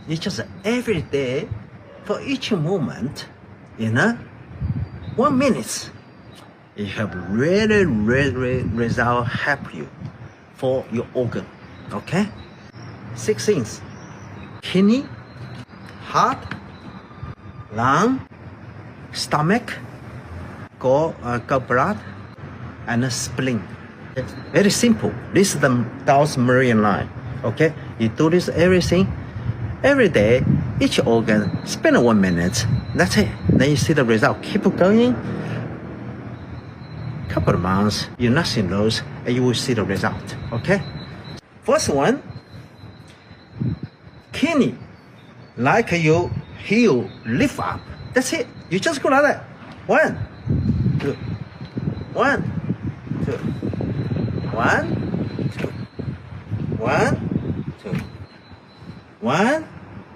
It's just every day, for each movement, 1 minute, you have really result help you for your organ. Okay? 6 things: kidney, heart, lung, stomach, gallbladder, and spleen. It's very simple. This is the Dawes Meridian line. Okay? You do this everything every day, each organ, spend 1 minute. That's it. Then you see the result. Keep going. Couple of months, you nothing knows, and you will see the result. Okay? First one, kidney, like you heel lift up. That's it. You just go like that. 1, 2, 1, 2, 1, 2, 1, 2, 1,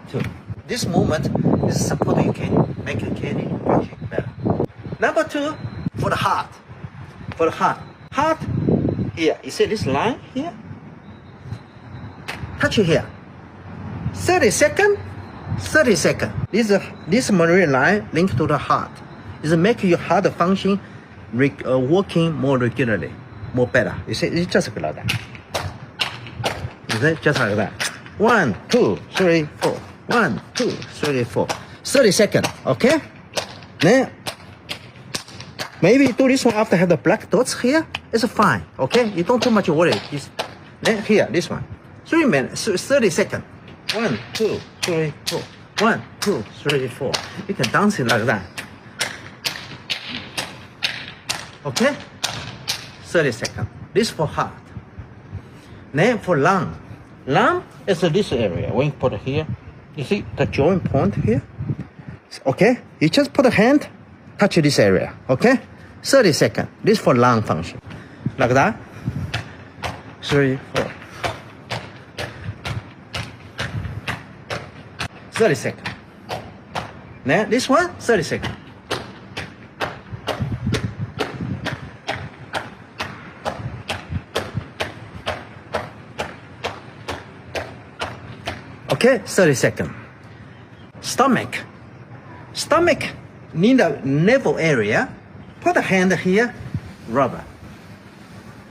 2. This movement is supporting your kidney, make your kidney function better. Number 2, for the heart. For the heart. Heart, here. You see this line here? Touch it here. 30 seconds. 30 seconds. This meridian line linked to the heart. Is make your heart function working more regularly, more better. You see, it's just like that. You see, just like that. 1, 2, 3, 4. 1, 2, 3, 4. 30 seconds. Okay? Then maybe do this one after have the black dots here. It's fine. Okay? You don't too much worry. Then here, this one. 3 minutes, 30 seconds. 1, 2, 3, 4. 1, 2, 3, 4. You can dance it like that. Okay? 30 seconds. This for heart. Then for lung. Lung is this area. When you put it here, you see the joint point here? Okay? You just put a hand, touch this area. Okay? 30 seconds. This for lung function. Like that. 3, 4. 30 seconds. Then this one, 30 seconds. Okay, 30 seconds. Stomach. Stomach need a navel area. Put a hand here, rubber.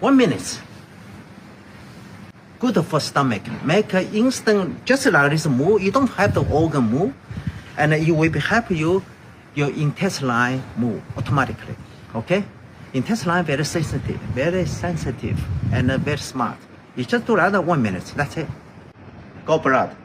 1 minute. Good for stomach. Make an instant, just like this move. You don't have the organ move, and it will help you, your intestine move automatically. Okay? Intestine very sensitive, and very smart. You just do that 1 minute. That's it. Gallbladder.